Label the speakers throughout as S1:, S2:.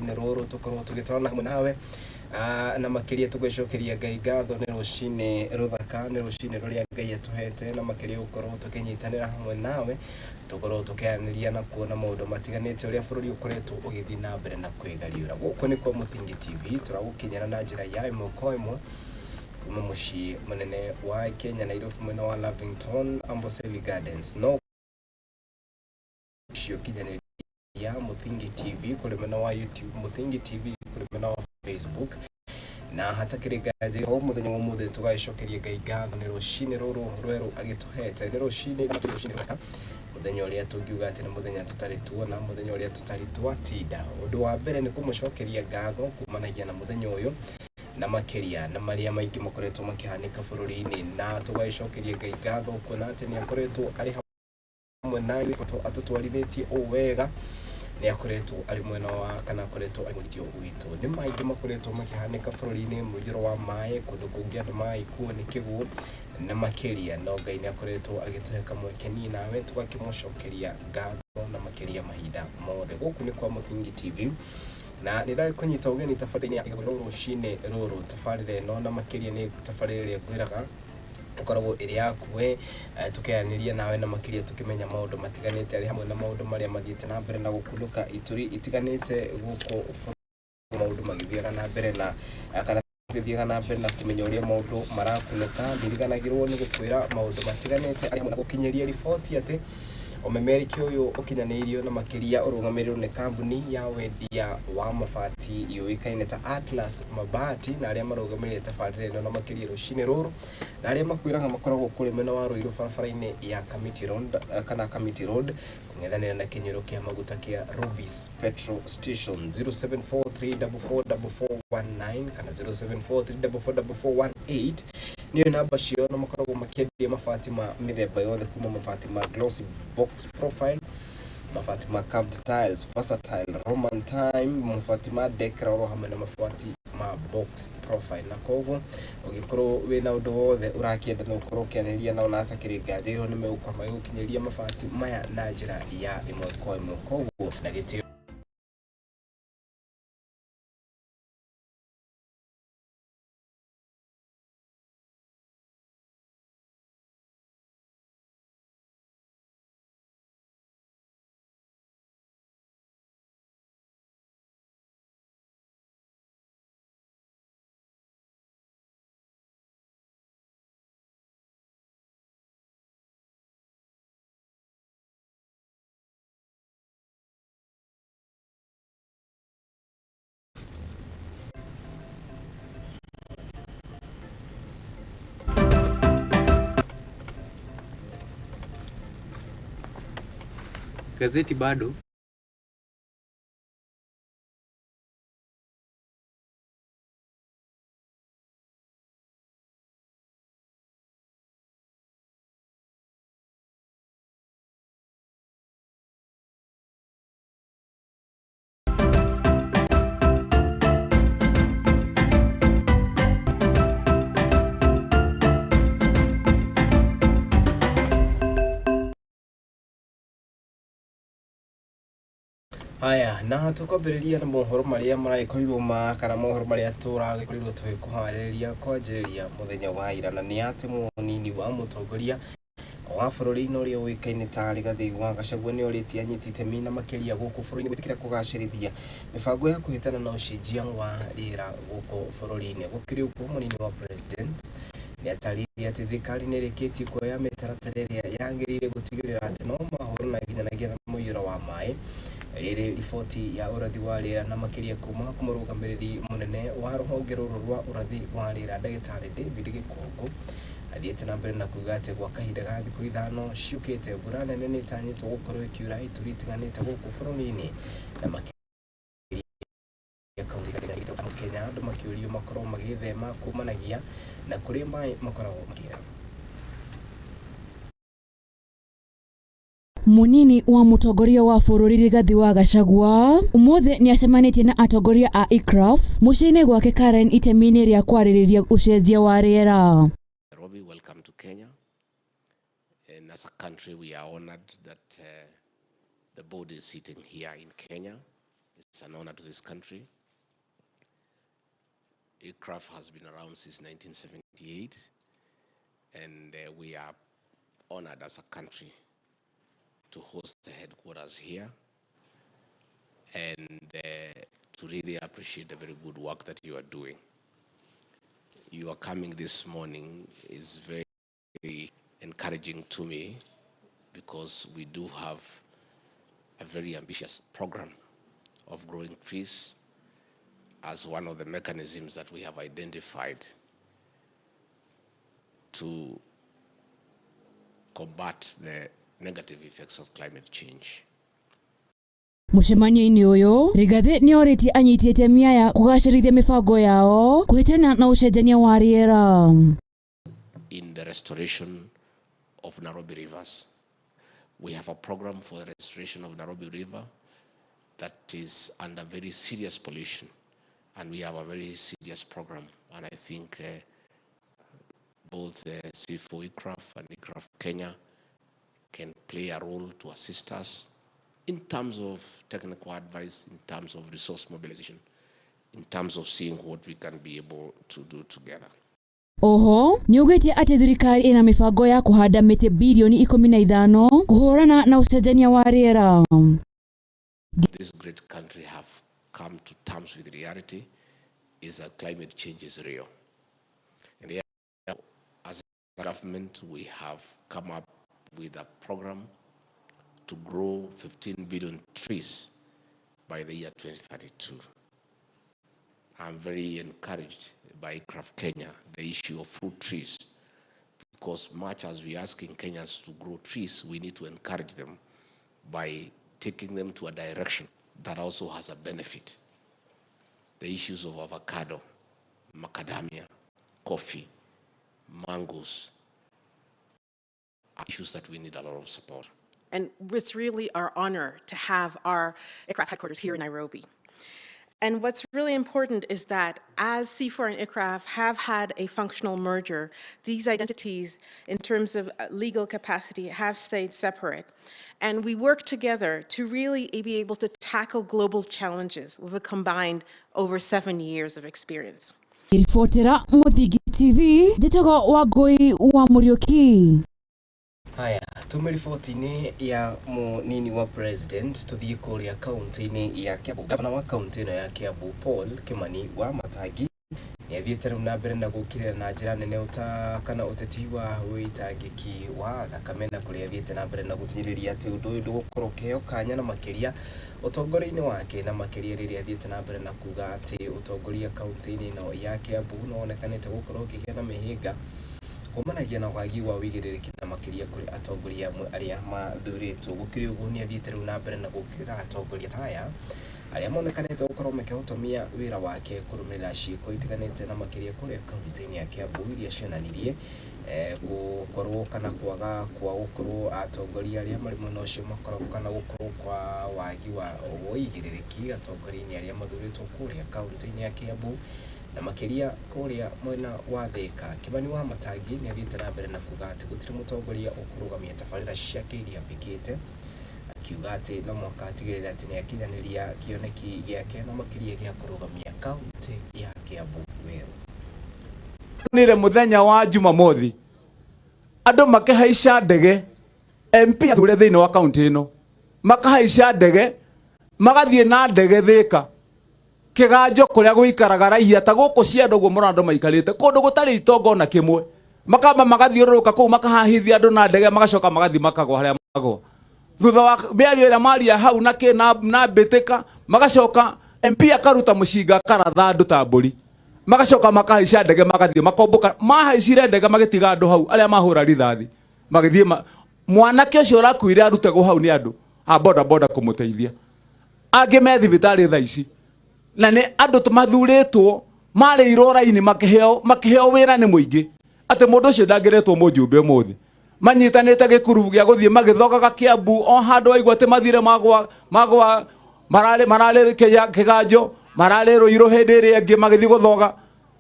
S1: rucine ruru tukorwo tugitwarana hamwe nawe na makiria tugicokeria Ngai ngatho ni rucine ruthaka ni rucine ruria Ngai atuhete na makiria gukorwo tukinyitanira hamwe nawe tukorwo tukianiria na kuona maundu matiganite uria bururi ukoretwo ugithii na mbere na kwigariura guku ni kwa Muthingi TV turagukinyira na njira ya imwe kwa imwe kuma mucii munene wa Kenya Nairobi mwena wa Lavington Amboseli Gardens no cio kinyanira ya Muthingi TV kuri mwena wa YouTube Muthingi TV kuri mwena wa Facebook na hatakirigaje ho muthenya wa muthe tugacokeria Ngai ngatho ni rucine ruru rweru agituhete ni rucine raka muthenya uria tungiuga ati ni muthenya tutari tuona muthenya uria tutari twatinda undu wa mbere ni kumucokeria ngatho kumanagia na muthenya uyu na makiria na maria maingi makoretwo makihanika bururi-ini na tugacokeria Ngai ngatho kuona ati ni akoretwo ari hamwe nawe atutwarithitie wega ni akoretwo ari mwena wa kana akoretwo ari mwitio witu ni maingi makoretwo makihanika bururi-ini mujiro wa mai kundu kungi andu mai kuo ni kiguo na makiria no Ngai ni akoretwo agituheka mwekeni nawe tugakimucokeria ngatho na makiria mahinda mothe guku ni kwa Muthingi TV na nida kunyita ugeni tafariri ya rucine ruru tafariri no na makiria ni tafariri ya gwiraga ukoragwo iri yakuwe tukianiria nawe na makiria tukimenya maundu matiganite ari hamwe na maundu maria mathiite na mbere na gukunuka ituri itiganite guko maundu magithiaga na mbere na kana githiaga na mbere na kumenya uria maundu marakunuka ndiriganagirwo ni gukwira maundu matiganite ari hamwe na gukinyeria riboti ati umemeriki uyu ukinyanirio na makiria urugamirirwo ni kambuni ya wendia wa mabati yuikaine ta Atlas Mabati na aria marugamirire tafariri no na makiria rucine ruru na aria makwiraga makoragwo kuri mwena wa Ruiru barabara-ini ya Kamiti Road kana Kamiti Road kung'ethanira na kinyiro kia maguta kia Rubis Petrol Station 0743444419 kana 0743444418 niyo namba cio na makoragwo makiendia mabati ma mithemba yothe kuma mabati ma glossy box profile mabati ma curved tiles versatile Roman time mabati ma decra oro hamwe na mabati ma box profile na koguo ugikorwo wina undu wothe urakienda no ukorwo ukianiria na ona atakirigaje yo nimeuka maigukinyeria mabati maya na njira ya imwe kwa imwe koguo na gitio gazeti bado haya na tukambiriria na mohoro maria maragikorirwo kana mohoro maria turagikorirwo twikuhariria kwanjiria muthenya wa ira na ni ati munini wa mutongoria wa bururi no ria uikaine ta Rigathi wa Gachagua ni oritie anyitite mina makiria guku bururi-ini gwitikira kugacirithia mibango ya kuhitana na ucenjia wa rira guku bururi-ini gukiri uguo munini wa president ni ataririe ati thirikari ni rikitie kuoya mitaratara iria yagirire gutigirira ati no mahoro na nginyanagia na muiyuro wa mai riri riboti ya urathi wa rira na makiria kuma kumurugamiriri munene wa ruhonge ruru rwa urathi wa rira Ndagitari David Gikongo athiete na mbere na kuga ati gwa kahinda ga thiku ithano ciukite mbura nene ni tanyitwo gukorwo ikiura ituri itiganite guku bururi-ini na makiria kaunti ya Kenya andu makiurio makorwo magithema kumanagia na kuria mai makoragwo makira.
S2: Munini wa mutongoria wa bururi Rigathi wa Gachagua umuthe ni acemanitie na atongoria a ICRAF muciini gwake Karen itemini ria kwaririria ucenjia wa riera.
S3: Nairobi, welcome to Kenya. And as a country we are honored that the board is sitting here in Kenya. It's It's an honor to this country. ICRAF has been around since 1978, and we are honored as a country to host the headquarters here and to really appreciate the very good work that you are doing. You are coming this morning is very encouraging to me, because we do have a very ambitious program of growing trees as one of the mechanisms that we have identified to combat the negative effects of climate change.
S2: Mucemanio-inĩ ũyũ Rigathi nĩ orĩtie anyiti itemi aya kũgacĩrithia mĩbango yao kũhĩtana na ũcenjania wa rĩera.
S3: In the restoration of Nairobi rivers, we have a program for the restoration of Nairobi River that is under very serious pollution, and we have a very serious program, and I think both C4 ICRAF and ICRAF Kenya can play a role to assist us in terms of technical advice, in terms of resource mobilization, in terms of seeing what we can be able to do together.
S2: Oho, niugetie ati thirikari ina mibango ya kuhanda miti bilioni 15 kuhurana na ucenjania wa rĩera.
S3: This great country have come to terms with reality is that climate change is real. And as a government, we have come up with a program to grow 15 billion trees by the year 2032. I'm very encouraged by ICRAF Kenya, the issue of fruit trees, because much as we're asking Kenyans to grow trees, we need to encourage them by taking them to a direction that also has a benefit. The issues of avocado, macadamia, coffee, mangoes are issues that we need a lot of support.
S4: And it's really our honor to have our ICRAF headquarters here in Nairobi. And what's really important is that as C4 and ICRAF have had a functional merger, these identities in terms of legal capacity have stayed separate. And we work together to really be able to tackle global challenges with a combined over 7 years of experience.
S2: Irifotera Muthingi TV, Jitago Wangui wa Muriuki.
S1: Haya, tumeripoti-inĩ ya mũnini wa president tuthiĩ kũrĩa kaunti-inĩ ya Kiambu. Gavana wa kaunti ĩno ya Kiambu Paul Kimani Wamatangi nĩ athiĩte rĩu na mbere na gũkirĩra na njĩra nene kana ũteti wa wĩitangĩki wa thakame, na kũrĩa athiĩte na mbere na gũthirĩria atĩ ũndũ ũyũ ndũgũkorwo kĩheo kanya na makĩria ũtongoria-inĩ wake, na makĩria rĩrĩa athiĩte na mbere na kuga atĩ ũtongoria kaunti-inĩ ĩno ya Kiambu no wonekanĩte gũkorwo ũkĩgĩa na mĩhĩnga kumanagia na wagi wa wĩigĩrĩrĩki na makĩria kũrĩ atongoria amwe arĩa mathurĩtwo. Gũkĩrĩ ũguo nĩ athiĩte rĩu na mbere na gũkĩra atongoria aya arĩa monekanĩte gũkorwo makĩhotomia wĩra wake kũrũmĩrĩra ciĩko itiganĩte na makĩria kũrĩa kaunti-inĩ ya Kiambu iria cionanirie gũkorwo kana kwaga kwa gũkorwo atongoria arĩa marĩ mwena ũcio makoragwo kana gũkorwo kwa wagi wa wĩigĩrĩrĩki atongoria-inĩ arĩa mathurĩtwo kũrĩa kaunti-inĩ ya Kiambu na makĩria kũrĩa mwena wa Thika. Kimani Wamatangi nĩ athiĩte na mbere na kuga atĩ gũtirĩ mũtongoria ũkũrũgamia tabarĩra ciake iria ambĩkĩte, akiuga atĩ no mũhaka atigĩrĩre atĩ nĩ akinyanĩria kĩoneki gĩake na makĩria gĩa kũrũgamia kaunti ya Kiambu werũ.
S5: Nire muthenya wa Jumamothi andũ makĩhaica ndege MP athure thĩinĩ wa kaunti ĩno makahaica ndege magathiĩ na ndege Thika Kiganjo kũrĩa gũikaraga raia ta gũkũ cia ndũguo mũrando maikarĩte kũndũ gũtarĩ itongo na kĩmwe, makamba magathiũrũrũka kũu makahahithia andũ na ndege magacoka magathi makagwa harĩa magwa. Thutha wa mĩario ĩrĩa maria hau na mbĩtĩka magacoka MP akaruta mũcinga akaratha andũ ta mbũri, magacoka makahaica ndege magathiĩ makomboka. Mahaicire ndege magĩtiga andũ hau arĩa mahũra rithathi magĩthiĩ. Mwanake ũcio ũrakuire arutegwo hau nĩ andũ a boda boda kũmũteithia, angĩ me thibitarĩ thaa ici. Na nĩ andũ tũmathurĩtwo marĩ irora-inĩ makĩheo wĩra nĩ mũingĩ atĩ mũndũ ũcio ndangĩretwo mũjumbe ũmũthĩ. Manyitanĩte gĩkurubu gĩa gũthiĩ magĩthogaga Kiambu o handũ waigua atĩ mathire magwa mararĩ Kiganjo mararĩ Rũirũ hĩndĩ ĩrĩa ĩngĩ magĩthiĩ gũthoga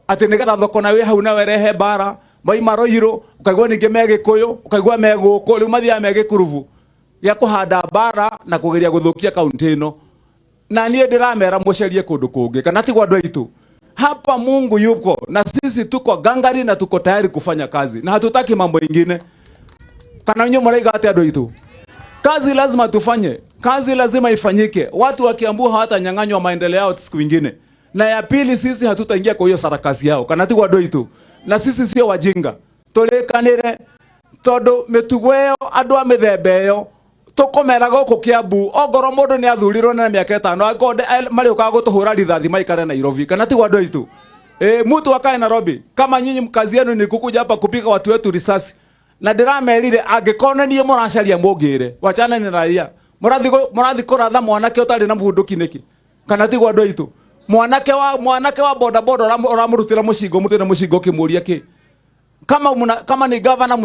S5: atĩ nĩgetha thoko na wĩ hau na werehe mbara. Moima Rũirũ ũkaigua ningĩ me Gĩkũyũ ũkaigua me gũkũ, rĩu mathiaga me gĩkurubu gĩa kũhanda mbara na kũgeria gũthũkia kaunti ĩno. na niye ndiramera mucerie kundu kungi kana ti gwa ndwaitu. Hapa Mungu yuko na sisi tuko gangari na tuko tayari kufanya kazi na hatutaki mambo ingine. Kana nyinyi mraiga ati ndwaitu. Kazi lazima tufanye. Kazi lazima ifanyike. Watu wa Kiambu hawatanyang'anywa maendeleo yao siku nyingine. Na ya pili, sisi hatutaingia kwa hiyo sarakasi yao. Kana ti gwa ndwaitu. Na sisi sio wajinga. Tulekanire todo metugweo andwa mithembeyo tukomera goko Kiambu ogoro mundu ni athurirwo na miaka 5 agonde mari ukaga gutuhura rithathi maikare Nairobi kana ti gwa ndwaitu. Mtu akae Nairobi kama nyinyi mkazi yenu ni kukuja hapa kupiga watu wetu risasi. Na ndiramerire angikona nie muracaria mungire wachana ni raia murathi kuratha mwanake utari na muhunduki niki kana ti gwa ndwaitu. Mwanake wa boda boda uramurutira mushingo mutene mushingo kimuria ki kama ni governor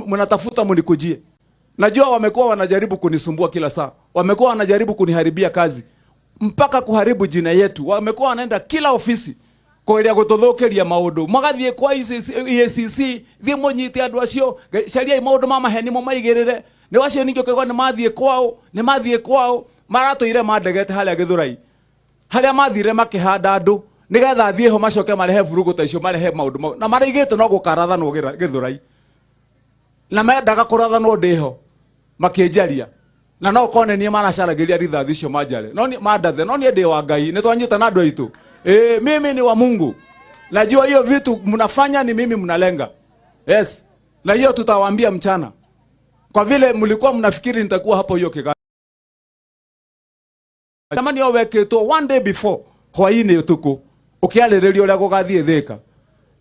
S5: mnatafuta mnikujie. Najua wamekuwa wanajaribu kunisumbua kila saa. Wamekuwa wanajaribu kuniharibia kazi. Mpaka kuharibu jina yetu. Wamekuwa wanaenda kila ofisi kweria gututhukiria maundu. Magathie kwa EACC thie munyite andu acio caria maundu mama heni mo maigirire. Ni wacio ningio kego ni mathie kwao maratuire mandegete haria Githurai. Haria mathire makihanda andu nigetha thie ho macoke marehe vurugu ta icio marehe maundu na maraigite no gukarathanwo Githurai. Na mendaga kurathanwo ndiho makienjaria na no kone nie maracaragiria rithathi icio manjare no ni mandathe no ni ndi wa Ngai ni twanyita na andu aitu. Mimi ni wa Mungu. Najua hiyo vitu mnafanya ni mimi mnalenga. Yes. Na hiyo tutawaambia mchana. Kwa vile mlikuwa mnafikiri nitakuwa hapo hiyo kigani. Jamani yo weketo one day before hwaini utuku. Ukialererio la gugathie Thika.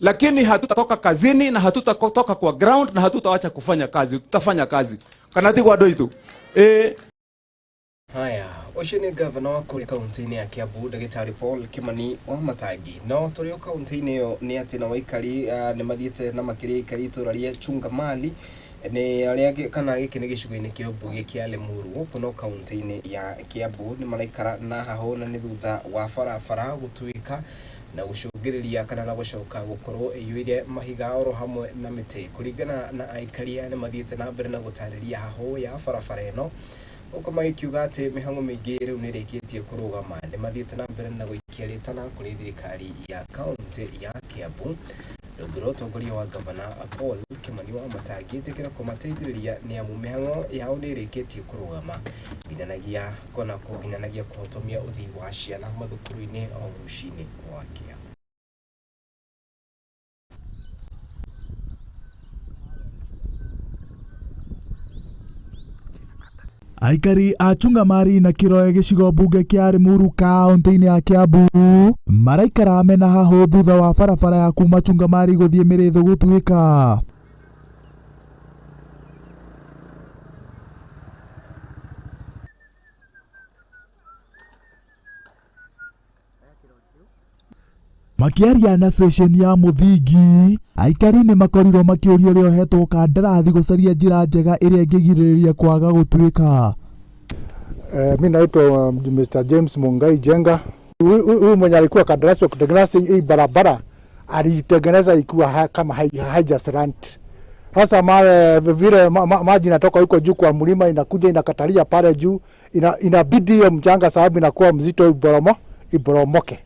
S5: Lakini hatutatoka kazini na hatutatoka kwa ground na hatutawacha kufanya kazi. Tutafanya kazi. Kana ti gwa ndwaitu.
S1: Haya, ucio ni governor wa kuri kaunti-ini ya Kiambu Ndagitari Paul Kimani Wamatangi. No turi kaunti-ini yo ni ati na waikari ni mathiete na makiria ikari itura ria Chungamali ni aria kana giki ni gicigo-ini kia Mbugĩ kia Limuru guku no kaunti-ini ya Kiambu ni maraikara na haho na ni thutha wa barabara gutuika na gucungiriria kana na gucoka gukorwo iyuire mahiga oro hamwe na miti kuringana na aikaria ni mathiete na mbere na gutariria haho ya barabara ino uko magikiuga ati mihango mingi riu ni rikitie kurugama ni mathiete na mbere na guikia ritana kuri thirikari ya kaunti ya Kiambu. Ruguru tongoria wa gavana Paul Kimani Wamatangi tikira kumateithiriria ni amu mihango yao ni rikitie kurugama nginanagia kona kuginanagia kuhotomia uthii wa ciana mathukuru-ini o mucini wa Kiambu.
S6: Aikari a Chungamari na Kiroe gicigo mbunge kia Limuru kaunti-ini ya Kiambu maraikara mena haho thutha wa barabara ya kuma Chungamari guthie Mirithu gutuika. Makiaria na station ya muthingi aikari ni makorirwo makiuria riohetwo kandarathi gucaria njira njega iria ingigiriria kwaga gutuika.
S7: Mimi naitwa Mr. James Mungai Jenga. Huyu mwenye alikuwa kandarasi wa kutengeneza hii barabara alitengeneza ikiwa kama haijaserant. Sasa vile maji inatoka huko juu kwa mlima inakuja inakatalia pale juu, inabidi hiyo mchanga sababu inakuwa mzito iboromoke.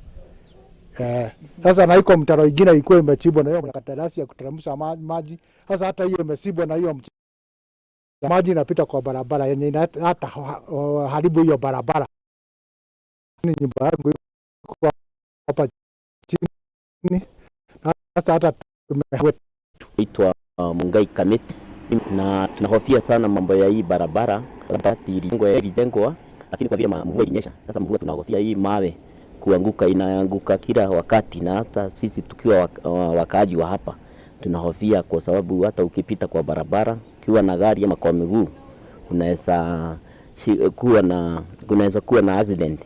S7: Sasa na iko mtaro ingine ilikuwa imechimbwa na hiyo kandarasi ya kuteremsha maji. Sasa hata hiyo imesibwa na hiyo maji inapita kwa barabara yenye hata haribu hiyo barabara. Ni nyumba yangu iko hapa chini. Sasa hata
S8: tumeitwa Mungai Kamit na tunahofia sana mambo ya hii barabara wakati ilijengwa, lakini kwa vile mvua ilinyesha, sasa mvua tunahofia hii mawe kuanguka, inaanguka kila wakati, na hata sisi tukiwa wakaaji wa hapa tunahofia kwa sababu hata ukipita kwa barabara ukiwa na gari ama kwa miguu unaweza kuwa na accident.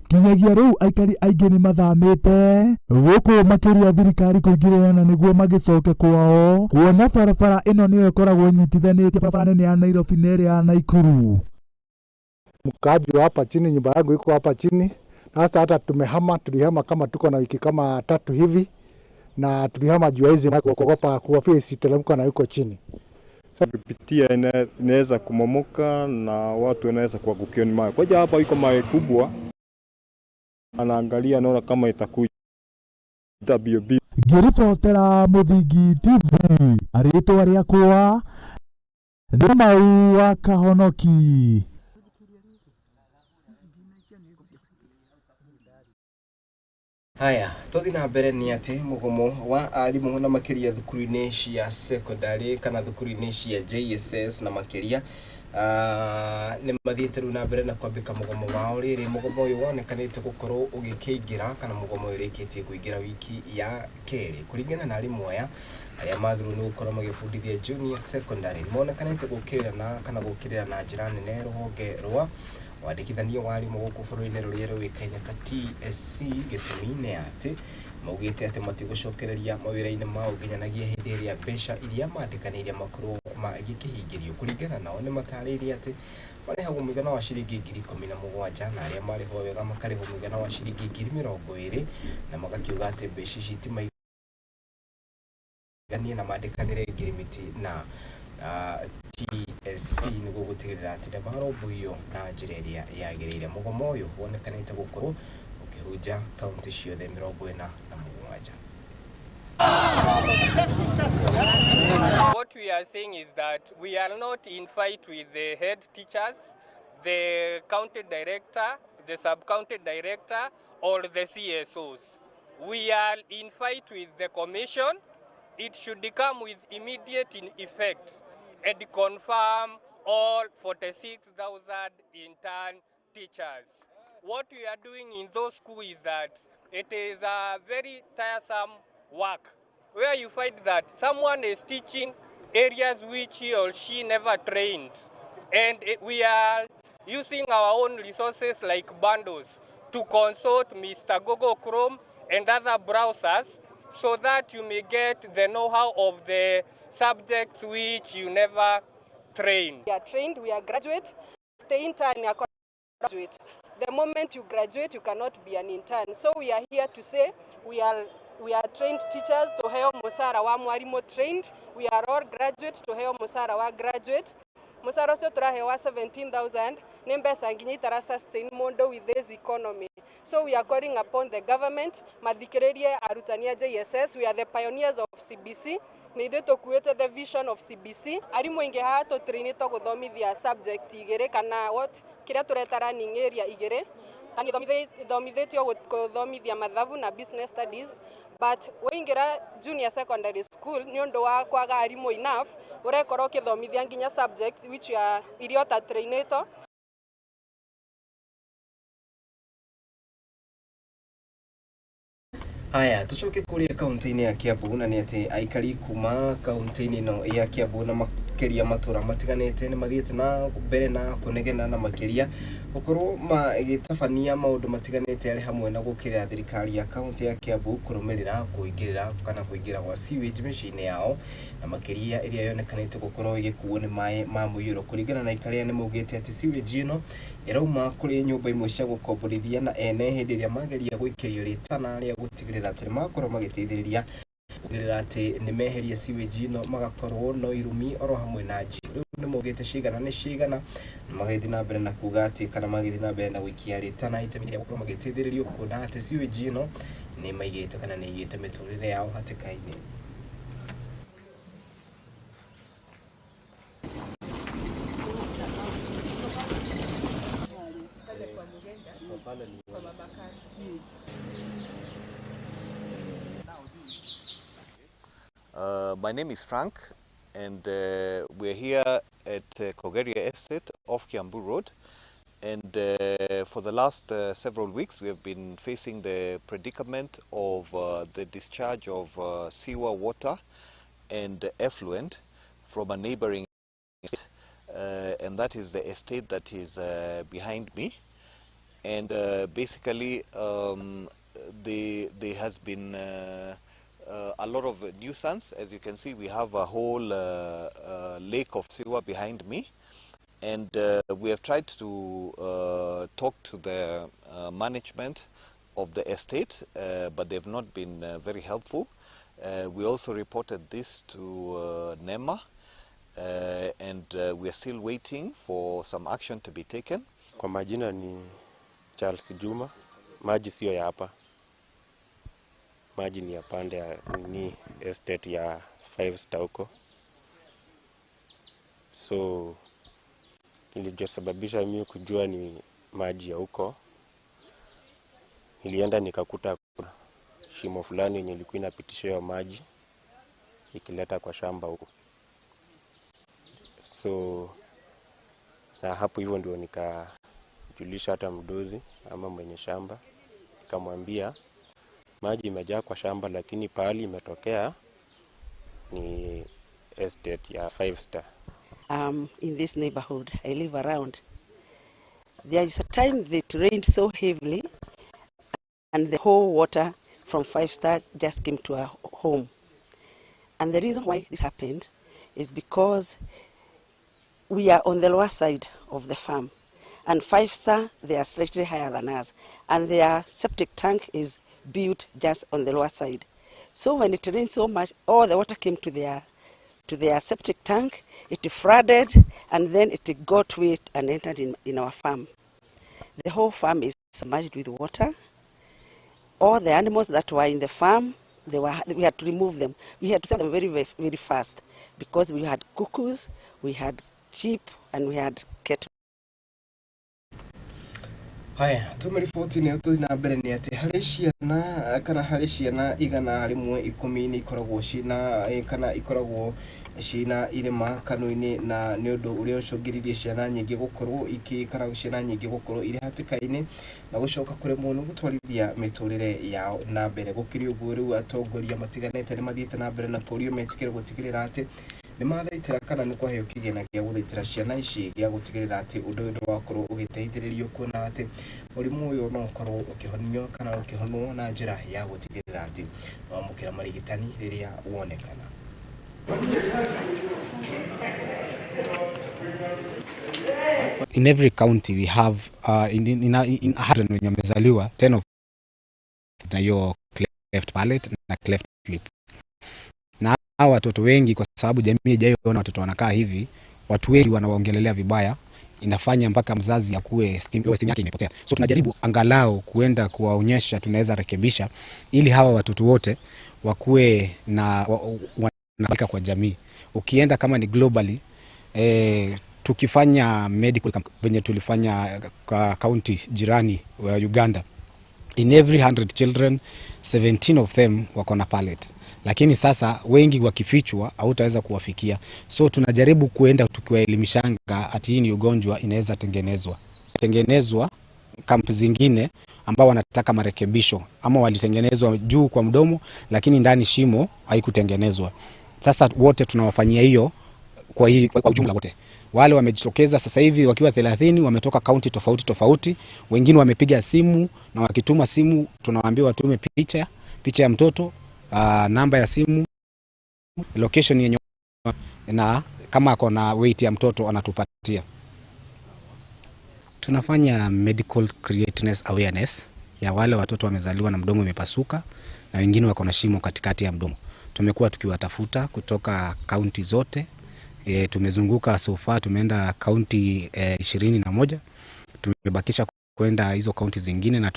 S6: Kinyagia riu aikari aingi ni mathamite guku makiria thirikari kuingirana niguo magicoke kwao kuona barabara ino niyo ikoragwo nyitithanitie barabara nene ya Nairobi na ria ya Naikuru.
S7: Mkaaji hapa chini, nyumba yangu iko hapa chini. Sasa hata tulihama kama tuko na wiki kama 3 hivi, na tulihama juu hizi kuogopa kuwafia isiteremka na yuko chini.
S9: Sasa kupitia inaweza kumomoka na watu wanaweza kuangukia mawe. Kwa hiyo hapa iko mawe kubwa. anaangalia naona kama itakuja WB.
S6: Ngiribotera Muthingi TV aritwa riakwa nĩ Mau wa Kahonoki.
S1: Haya, tuthi na mbere ni ati mugomo wa arimu na makiria thukuru-inĩ cia secondary kana thukuru-inĩ cia JSS na makiria nĩ mathiĩte rĩu na mbere na kwambĩka mugomo wao. Rĩrĩ mugomo ũyũ wonekanĩte gũkorwo ũgĩkĩingĩra kana mugomo ũyũ ũrĩkĩtie kũingĩra wiki ya kerĩ. Kũringana na arimũ aya arĩa magĩrĩirwo nĩ gũkorwo magĩbundithia junior secondary monekanĩte gũkĩrĩra na njĩra nene rũhonge rwa wandĩkithanio wa arimũ gũkũ bũrũri-inĩ rũrĩa rũĩkaine ta TSC. Gĩtũmi nĩ atĩ maugĩte atĩ matigũcokereria mawĩra-inĩ mao nginyanagia hĩndĩ ĩrĩa mbeca iria mandĩkanĩire makorwo magĩkĩhingĩrio. Kũringana nao nĩ matarĩirie atĩ marĩhagwo mũigana wa ciringi 17,000 na arĩa marĩhwo wega makarĩhwo mũigana wa ciringi 20,000 na magakiuga atĩ mbeca ici timaiganie na mandĩkanĩre ngirimiti na TSC nĩguo gũtigĩrĩra atĩ nĩmarũmbũiyo na njĩra ĩrĩa yagĩrĩire. Mugomo ũyũ wonekanĩte gũkorwo ũkĩhunja kaunti ciothe 47.
S10: What we are saying is that we are not in fight with the head teachers, the county director, the sub-county director, or the CSOs. We are in fight with the commission. It should come with immediate effect and confirm all 46,000 intern teachers. What we are doing in those schools is that it is a very tiresome work where you find that someone is teaching areas which he or she never trained, and we are using our own resources like bundles to consult Mr. Google Chrome and other browsers so that you may get the know-how of the subjects which you never trained.
S11: We are trained, we are graduate. The intern are graduate. The moment you graduate, you cannot be an intern. So we are here to say we are trained teachers to heo musara wa mwarimu trained. We are all graduates to heo musara wa graduate. Musara ucio turahewa 17,000 ni mbeca nginya itara sustain mundu with this economy. So we are calling upon the government mathikiririe arutani a JSS. We are the pioneers of CBC. Nĩ ithuĩ tũkuĩte the vision of CBC. Arimũ aingĩ haha tũtrainĩtwo gũthomithia subject igĩrĩ kana kĩrĩa tũreta running area igĩrĩ. Thomithĩtio gũthomithia mathabu na business studies. But waingĩra junior secondary school nĩ ũndũ wa kwaga arimũ enough ũrekorwo ũkĩthomithia nginya subject which iria ũtatrainĩtwo.
S1: Haya, tucoke kũrĩa kaunti-inĩ ya Kiambu na nĩ atĩ aikari kuma kaunti-inĩ ĩno ya Kiambu na makiria matũra matiganĩte nĩ mathiĩte na mbere na kũnegena na makiria gũkorwo magĩtabania maũndũ matiganĩte arĩ hamwe na gũkĩrĩra thirikari ya kaunti ya Kiambu kũrũmĩrĩra kũingĩra gwa sewage mĩciĩ-inĩ yao na makiria ĩrĩa yonekanĩte gũkorwo ĩgĩkuo nĩ maĩ ma mũiyũro. Kũringana na aikari nĩ maugĩte atĩ sewage ĩno ĩrauma kũrĩ nyũmba imwe cia gũkomborithia na ene hĩndĩ ĩrĩa mageria gũikĩrio rĩtana rĩa gũtigĩrĩra atĩ nĩmakorwo magĩteithĩrĩria gũtigĩrĩra atĩ nĩmeheria sewage ĩno magakorwo no irumi oro hamwe na nji. Rĩu nĩ maugĩte cigana nĩ cigana na magĩthiĩ na mbere na kuga atĩ kana magĩthiĩ na mbere na gũikia rĩtana itemi rĩa gũkorwo magĩteithĩrĩrio kuona atĩ sewage ĩno nĩ maigĩte kana nĩ igĩte mĩtũrĩre yao hatĩka-inĩ.
S12: My name is Frank, and we're here at Kogeria Estate off Kiambu Road. And for the last several weeks, we have been facing the predicament of the discharge of sewer water and effluent from a neighboring estate, and that is the estate that is behind me. And basically, there has been a lot of nuisance. As you can see, we have a whole lake of sewer behind me, and we have tried to talk to the management of the estate, but they've not been very helpful. We also reported this to NEMA, and we are still waiting for some action to be taken.
S13: Kwa majina ni Charles Juma, maji sio ya hapa, maji ni ya pande ya ni estate ya 5 Star huko. So kilichosababisha mimi kujua ni maji ya huko, nilienda nikakuta shimo fulani yenye ilikuwa inapitisha hiyo maji ikileta kwa shamba huko. So na hapo hivyo ndio nikajulisha hata mdozi ama mwenye shamba, nikamwambia maji imejaa kwa shamba, lakini pahali imetokea ni estate ya 5 Star.
S14: In this neighborhood I live around, there is a time that rained so heavily and the whole water from 5 Star just came to our home. And the reason why this happened is because we are on the lower side of the farm, and 5 Star, they are slightly higher than us, and their septic tank is built just on the lower side. So when it rained so much, all the water came to their septic tank, it flooded, and then it got wet and entered in our farm. The whole farm is submerged with water. All the animals that were in the farm, we had to remove them. We had to sell them very, very, very fast because we had cuckoos, we had sheep, and we had cattle.
S1: Haya, tumeripoti ni utu na mbere ni ati harĩ ciana igana rĩmwe 10 ni ikoragwo cina kana ikoragwo cina irema kanũinĩ, na nĩ ũndũ ũrĩa ũcũngĩrĩirie ciana nyingĩ gũkorwo ikikara ciana nyingĩ gũkorwo irĩ hatĩka-inĩ na gũcoka kũremwo nĩ gũtwarithia mĩtũrĩre yao na mbere. Gũkĩrĩ ũguo rĩu atongoria matiganĩte nĩ mathiĩte na mbere na polio metikĩre gũtigĩrĩra atĩ nĩ mathaitĩra kana nĩ kwaheo kĩgĩna gĩa gũthaitĩra ciana ici gĩa gũtigĩrĩra atĩ ũndũ ũyũ ndũgakorwo ũgĩteithĩrĩrio, kuona atĩ mũrimũ ũyũ no ũkorwo ũkĩhonio kana ũkĩhonwo na njĩra ya gũtigĩrĩra atĩ wamũkĩra marigitani rĩrĩa wonekana.
S15: In every county we have in 100 wenye wamezaliwa 10 of na hiyo cleft palate na cleft lip. Na hawa watoto wengi, kwa sababu jamii haijaona watoto wanakaa hivi, watu wengi wanawaongelelea vibaya, inafanya mpaka mzazi akue esteem yake imepotea. So tunajaribu angalau kuenda kuwaonyesha tunaweza rekebisha ili hawa watoto wote wakue na wanafika kwa jamii. Ukienda kama ni globally, tukifanya medical camp venye tulifanya kwa county jirani wa Uganda, in every 100 children 17 of them wako na palate, lakini sasa wengi wakifichwa hautaweza kuwafikia. So tunajaribu kuenda tukiwaelimishanga ati hii ni ugonjwa inaweza tengenezwa kampu zingine ambao wanataka marekebisho ama walitengenezwa juu kwa mdomo lakini ndani shimo haikutengenezwa. Sasa wote tunawafanyia hiyo kwa ujumla wote. Wale wamejitokeza sasa hivi wakiwa 30 wametoka county tofauti tofauti, wengine wamepiga simu na wakituma simu tunawaambia watume picha ya mtoto, namba ya simu, location yenye, na kama ako na weight ya mtoto anatupatia. Tunafanya medical creatiness awareness ya wale watoto wamezaliwa na mdomo umepasuka na wengine wako na shimo katikati ya mdomo. Tumekuwa tukiwatafuta kutoka county zote. Tumezunguka so far, tumeenda county 21. Tumebakisha kwenda hizo county zingine na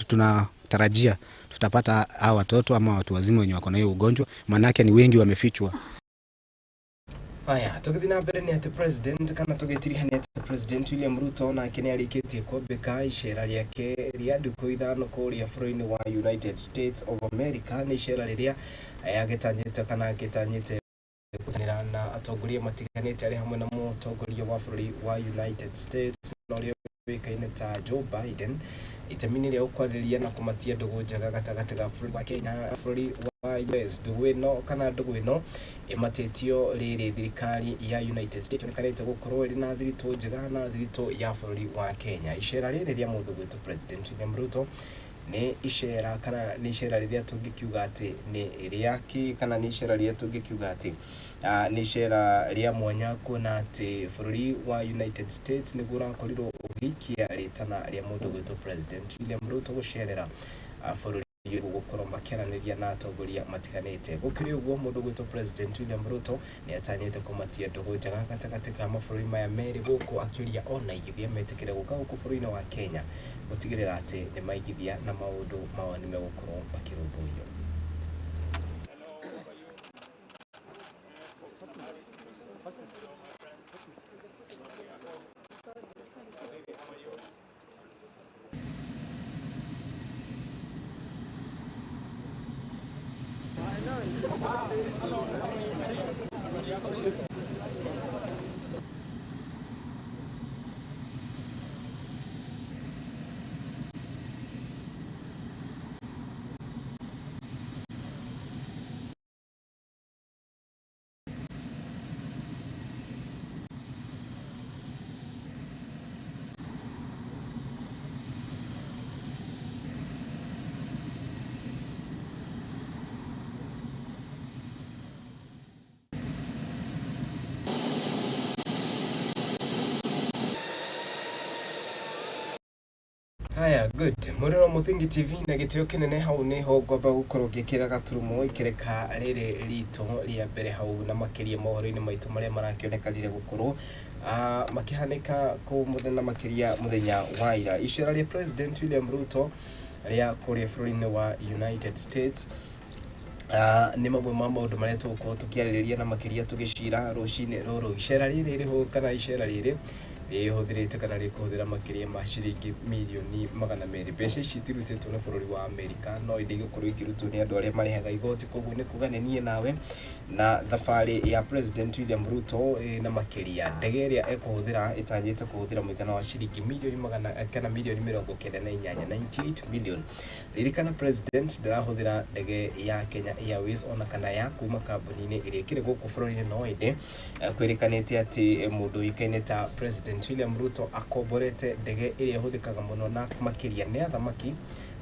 S15: tunatarajia tutapata hao watoto ama watu wazima wenye wako na hiyo ugonjwa, manake ni wengi wamefichwa.
S1: Haya, tukithina mbere ni ati president kana tugetirihania ati president William Ruto na kene arikĩtie kwambĩka icera rĩake rĩa ndukũ ithano kũrĩa bũrũri-inĩ wa United States of America. Nĩ icera rĩrĩa agĩtanyĩte kana agĩtanyĩte kutanĩra na atongoria matiganĩte arĩ hamwe na mũtongoria wa bũrũri wa United States ũrĩa ũĩkaine ta Joe Biden, itemi-inĩ rĩa gũkwarĩrĩria na kũmatia ndũgũ njega gatagatĩ ga bũrũri wa Kenya na bũrũri wa US. Ndũgũ ĩno kana ndũgũ ĩno ĩmatĩtio rĩrĩ thirikari ya United States nĩkarĩte gũkorwo ĩrĩ na thiritũ njega na thiritũ ya bũrũri wa Kenya. Icera rĩrĩ rĩa mũndũ gwĩtwo President William Ruto nĩ icera kana nĩ icera rĩrĩa tũngĩkiuga atĩ nĩ rĩaki kana nĩ icera rĩrĩa tũngĩkiuga atĩ nĩ icera rĩa mwanya, kuona atĩ bũrũri wa United States nĩguo ũrakorirwo ũgĩikia rĩtana rĩa mũndũ gwĩtwo President William Ruto gũcerera bũrũri gukorwo makiaraniria na atongoria matiganite. Gukiri uguo mundu gwitwo President William Ruto ni atanyite kumatia ndugu njaga gatagati ka mabũrũri maya meri guku akiuria ona igithia metikire guka guku bũrũri-inĩ wa Kenya gutigirira ati ni maigithia na maundu mao ni megukorwo bakirũmbũiyo. Haya, good. Muriro Muthingi TV na gitio kinene hau niho ngomba gukorwo ngikira gaturumo ikireka riri rito ria mbere hau na makiria mohoro-ini maitu maria marakionekanire gukorwo makihanika ku muthenya makiria muthenya wa ira. Icera ria President William Ruto ria kuria bũrũri-inĩ wa United States ni mamwe ma maundu maria tugukorwo tukiarĩrĩria na makiria tugicira rucinĩ rũrũ. Icera rĩrĩ rĩho kana icera rĩrĩ rĩhũthĩrĩte kana rĩkũhũthĩra makiria ma ciringi mirioni 200. Mbeca ici itirutĩtwo nĩ bũrũri wa Amerika, no ĩndĩ igũkorwo ikĩrutwo nĩ andũ arĩa marehaga igoti. Koguo nĩ kuga nĩ niĩ nawe na thabarĩ ya President William Ruto na makiria. Ndege ĩrĩa ekũhũthĩra ĩtanyĩte kũhũthĩra mũigana wa ciringi mirioni 98 million. Ririkana President ndarahũthĩra ndege ya Kenya Airways ona kana ya kuma kambuni-inĩ ĩrĩa ĩkĩrĩ gũkũ bũrũri-inĩ, no ĩndĩ kwĩrĩkanĩte atĩ mũndũ ũĩkaine ta President William Ruto akomborete ndege ĩrĩa ĩhũthĩkaga mũno na makiria nĩ athamaki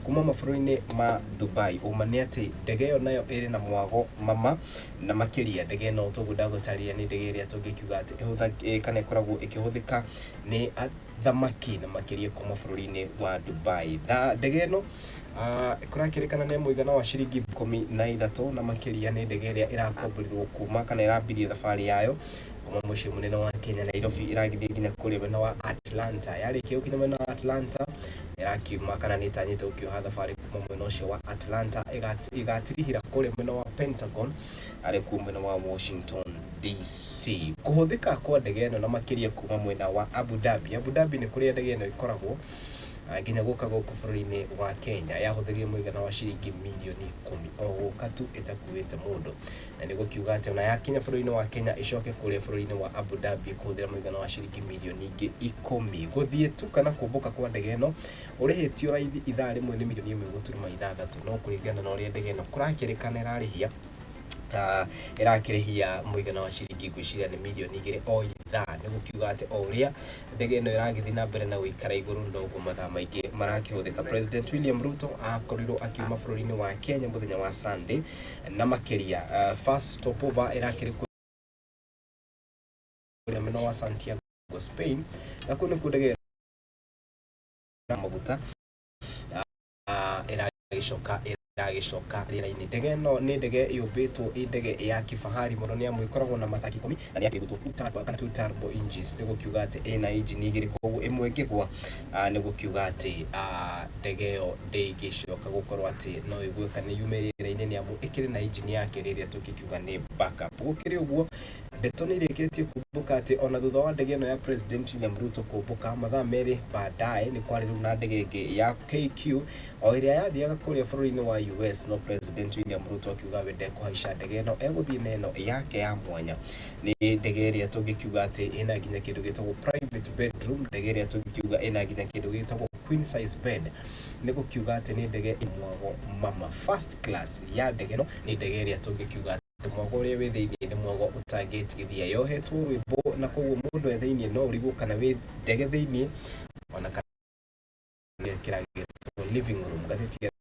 S1: kuma mabũrũri-inĩ ma Dubai. Uma nĩ atĩ ndege ĩyo nayo ĩrĩ na mwago mama na makiria. Ndege ĩno toguo ndagũtarĩria nĩ ndege ĩrĩa tũngĩkiuga atĩ kana ĩkoragwo ĩkĩhũthĩka nĩ athamaki na makiria kuma bũrũri-inĩ wa Dubai. Ndege ĩno kurakirikana nĩ mũigana wa ciringi 13 na makiria. Nĩ ndege ĩrĩa ĩrakomborirwo kuma kana ĩrambirie thabarĩ yayo kuma mũciĩ mũnene wa Kenya Nairobi ĩragithie nginya kũrĩa mwena wa Atlanta. Yarĩkia gũkinya mwena wa Atlanta ĩrakiuma kana nĩ ĩtanyĩte gũkĩoha thabarĩ kuma mwena ũcio wa Atlanta ĩgatirihĩra kũrĩa mwena wa Pentagon arĩ kuo mwena wa Washington DC. Kũhũthĩka kwa ndege ĩno na makiria kuma mwena wa Abu Dhabi. Abu Dhabi nĩ kũrĩa ndege ĩno ĩkoragwo nginya gũka gũkũ bũrũri-inĩ wa Kenya. Yahũthĩrire mũigana wa ciringi mirioni 10 o gũka tu ĩtakuĩte mũndũ, na nĩ gũkiuga atĩ ona yakinya bũrũri-inĩ wa Kenya ĩcoke kũrĩa bũrũri-inĩ wa Abu Dhabi kũhũthĩra mũigana wa ciringi mirioni ingĩ 10. Gũthiĩ tu kana kũmbũka kwa ndege ĩno ũrĩhĩtio raithi ithaa rĩmwe nĩ mirioni 1.6, no kũringana na ũrĩa ndege ĩno kũrakĩrĩkana ĩrarĩhia ĩrakĩrĩhia mũigana wa ciringi ngwĩciria nĩ mirioni 2 o ithaa. Nĩ gũkiuga atĩ o ũrĩa ndege ĩno ĩragĩthiĩ na mbere na gũikara igũrũ noguo mathaa maingĩ marakĩhũthĩka. President William Ruto akorirwo akiuma bũrũri-inĩ wa Kenya mũthenya wa Sunday na makiria. First stopover ĩrakĩrĩ kũrĩa mwena wa Santiago, Spain, na kũu nĩkuo ndege na maguta ĩragĩcoka rĩera-inĩ. Ndege ĩno nĩ ndege yũmbĩtwo ĩ ndege ya kifahari mũno nĩ amu ĩkoragwo na mataki 10 na nĩ yakĩrutwo 2 turbo engines. Nĩ gũkiuga atĩ ĩna engine igĩrĩ, koguo ĩmwe ĩngĩgwa nĩ gũkiuga atĩ ndege ĩyo ndĩngĩcoka gũkorwo atĩ no ĩgwe kana yume rĩera-inĩ, nĩ amu ĩkĩrĩ na engine yake rĩrĩa tũngĩkiuga nĩ backup. Gũkĩrĩ ũguo ndeto nĩ irĩkĩtie kumbũka atĩ ona thutha wa ndege ĩno ya President William Ruto kũmbũka mathaa merĩ baadaye nĩ kwarĩ rĩu na ndege ĩngĩ ya KQ o ĩrĩa yathiaga kũrĩa bũrũri-inĩ wa US, no President William Ruto akiuga we ndekũhaica ndege ĩno, egũthiĩ na ĩno yake ya mwanya. Nĩ ndege ĩrĩa tũngĩkiuga atĩ ĩna nginya kĩndũ gĩtagwo private bedroom, ndege ĩrĩa tũngĩkiuga ĩna nginya kĩndũ gĩtagwo queen size bed. Nĩ gũkiuga atĩ nĩ ndege ĩmwago mama first class ya ndege ĩno. Nĩ ndege ĩrĩa tũngĩkiuga mwago ũrĩa wĩ thĩinĩ nĩ mwago ũtangĩtigithia. Yohetwo rwĩmbo na koguo mũndũ e thĩinĩ no ũrigwo kana wĩ ndege thĩinĩ ona kana kĩragĩtwo living room. Ngathĩti ya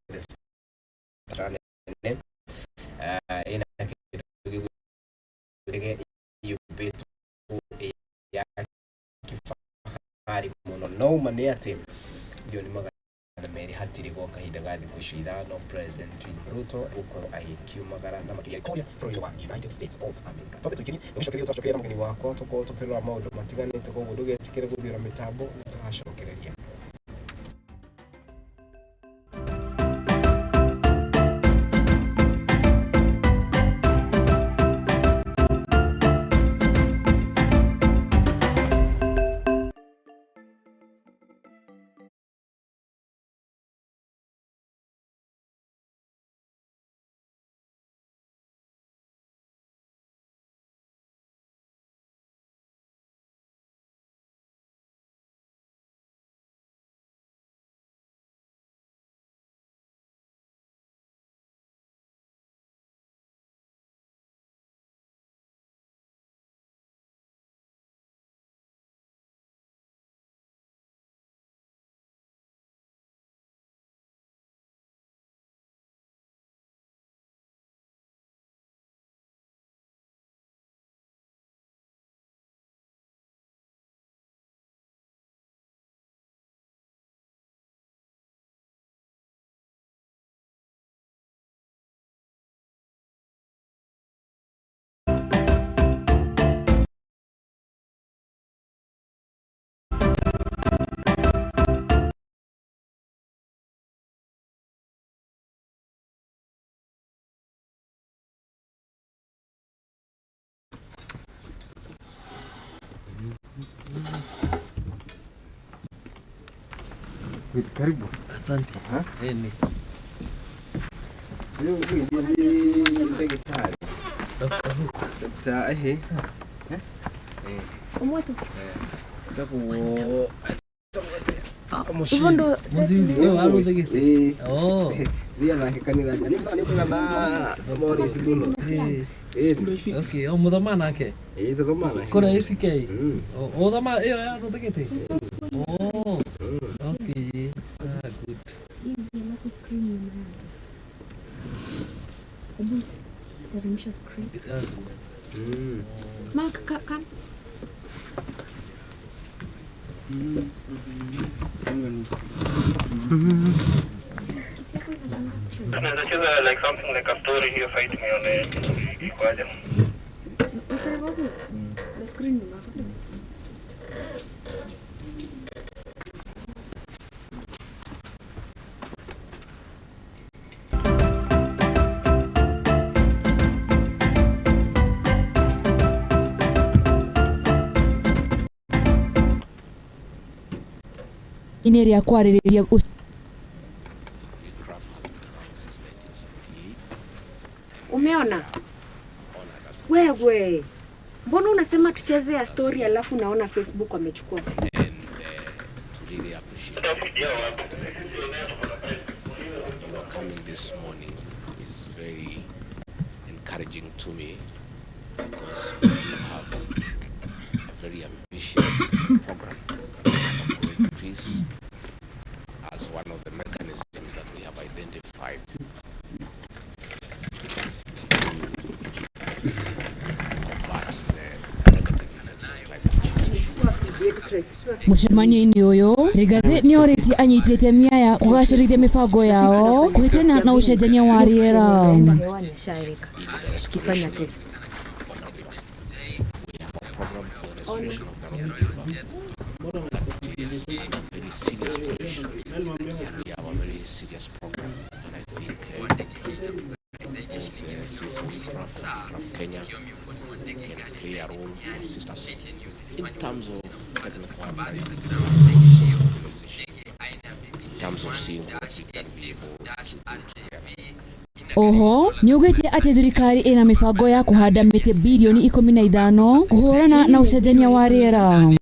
S1: ĩna kĩndũ ndege yũmbĩtwo ya kifahari mũno. No ma nĩ atĩ milioni meri hatiri go kahinda ga thikũ icio ithano President Ruto gukorwo agĩkiumagara na makĩria kũrĩa bũrũri wa United States of America. Tobe tukiri ũcokereria twacokeria mũgeni wakwa tukorwo tukĩrora maũndũ matiganĩte koguo ndũgetikĩre gũthiũra mĩtambo nĩtũracokereria.
S16: Karibu.
S17: Asante. Ni.
S16: Leo ni daktari. Daktari
S17: Umoto.
S16: Tako
S17: Ubondo
S16: Leo alo dege. Oh. Dia na kanila. Ni kuna Morris Bruno.
S17: Okay, o mudamana ke.
S16: Mudamana.
S17: Kora esse que aí. O dama eu alo dege te. Oh. Okay. Ah, good.
S18: Teremsha screen. Mark, come.
S19: Like something like a story here fighting me on the equation.
S18: The screen.
S2: Ineri ya kwarĩrĩria
S18: Umeona? Wewe. Mbona unasema tucheze ya story alafu naona Facebook wamechukua?
S3: Your coming this morning is very encouraging to me because we do have a very ambitious program of growing trees as one of the mechanisms that we have identified to combat the negative effects of climate change.
S2: Mũcemanio-inĩ ũyũ Rigathi nĩorĩtie anyitĩte miaya kũgacĩrithia mĩbango yao kũhĩtana na ũcenjania wa rĩera.
S18: Tukifanya test.
S3: Program for the restoration of Nairobi River that is under very serious pollution. We have a very serious program, and I think both C4 ICRAF Kenya can play a role to assist us in terms of technical advice, in terms of resource mobilization, in terms of seeing what we can be able to do together.
S2: Oho, nĩugĩte atĩ thirikari ĩna mĩbango ya kũhanda mĩtĩ bilioni 15 kũhũrana na ũcenjania wa rĩera.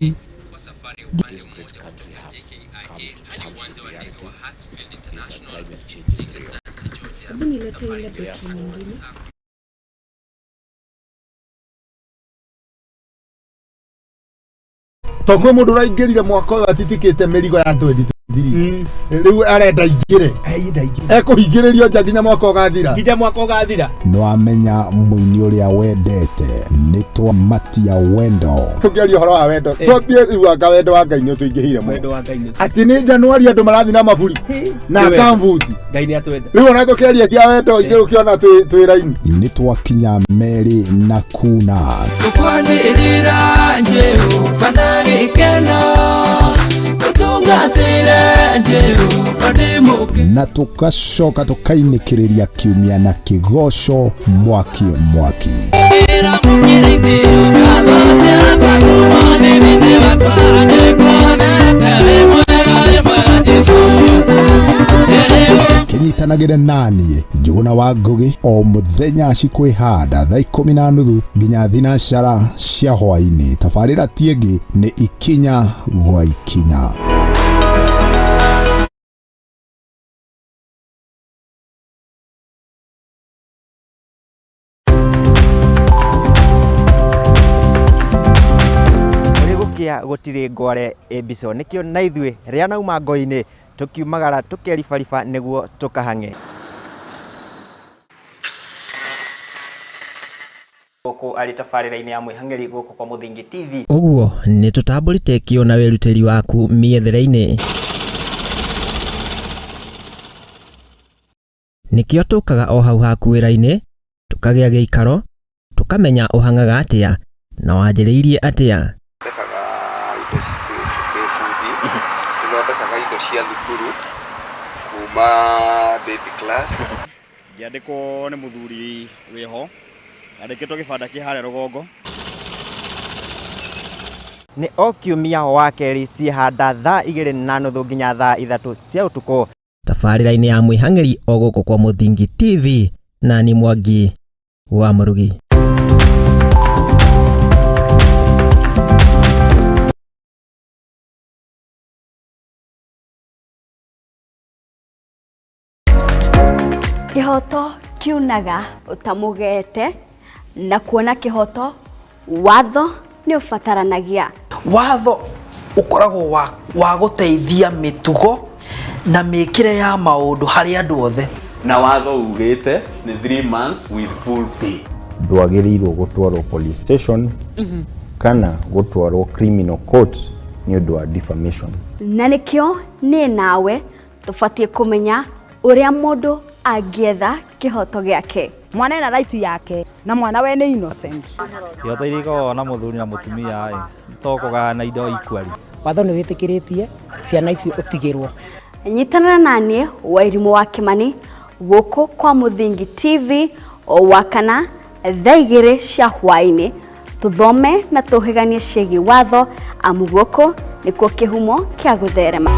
S3: This great country have come to terms with reality is that climate change is real. Therefore,
S20: Toko mundu raingirire mwaka uyu atitikite mirigo ya 2023 riu arenda ingire ekuhingiririo nja nginya mwaka ugathira
S21: no amenya muini uria wendete nĩ twamatia wendo.
S20: Tukiaria horo wa wendo twambie iwaka wendo wa Ngai nĩ tũingĩhire mũno. Wendo wa Ngai ati nĩ Januari andũ marathi na maburi na kambuti Ngai nĩ atwenda. Rĩu ona tukiaria cia wendo ithe ukiona twĩ raini
S21: nĩ twakinya Meri na Kuna.
S22: Tukwanĩrĩra Jehova na gĩkeno tutungatĩre Jehova ndĩmũke
S21: na tugacoka tukainĩkĩrĩria kiumia na kĩgoco mwaki mwaki. Kinyitanagĩre naniĩ Njuguna wa Ngugi o mũthenya cikwĩhanda thaa 10:30 nginya thinacara cia hwainĩ. Tabarĩra tiĩngĩ nĩ ikinya gwa ikinya.
S23: Gutiri ngware ebiso nikio na ithuĩ rĩa nauma ngo-inĩ tukiumagara tukeribariba nĩguo tukahang'e. Gũkũ arĩ tabarĩra-inĩ ya mwĩhang'ĩri gũkũ kwa Mũthingi TV.
S24: Ũguo nĩ tũtambũrĩte kĩo na wĩrutĩri waku mĩethere-inĩ. Nĩkĩo tũkaga o hau haku wĩra-inĩ tukagĩa gĩikaro tukamenya ũhangaga atĩa na wanjĩrĩirie atĩa.
S25: Thondekaga indo cia thukuru kuma baby class.
S26: Ngĩandĩkwo nĩ mũthuri wĩho andĩkĩtwo kĩbanda kĩ harĩa rũgongo.
S23: Nĩ o kiumia wa kerĩ ciĩhanda thaa 2:30 nginya thaa 3 cia ũtukũ.
S24: Tabarĩra-inĩ ya mwĩhang'ĩri o gũkũ kwa Mũthingi TV na ni Mwangi wa Mũrugi.
S18: Kihoto kiunaga utamugete na kuona kihoto watho ni ufataranagia.
S27: Watho ukoragwo wa guteithia mitugo na mikire ya maundu hari andu othe.
S28: Na watho ugite ni 3 months with full pay.
S29: Ndwagĩrĩirwo gũtwarwo police station kana gũtwarwo criminal court ni ũndũ wa defamation.
S18: Na nikio ni nawe tufatie kumenya uria mundu agietha kihoto giake.
S30: Mwana ena right yake na mwana we ni innocent.
S31: Kihoto iriko na muthuri na mutumia tokoga na indo ikwari.
S30: Watho ni witikiritie ciana icio utigirwo.
S18: Nyitana nanie Wairimu wa Kimani gũkũ kwa Mũthingi TV o wakana thaa 2 cia hwainĩ tuthome na tuhiganie ciĩgiĩ watho amu gũkũ nĩkuo kĩhumo kĩa gũtherema.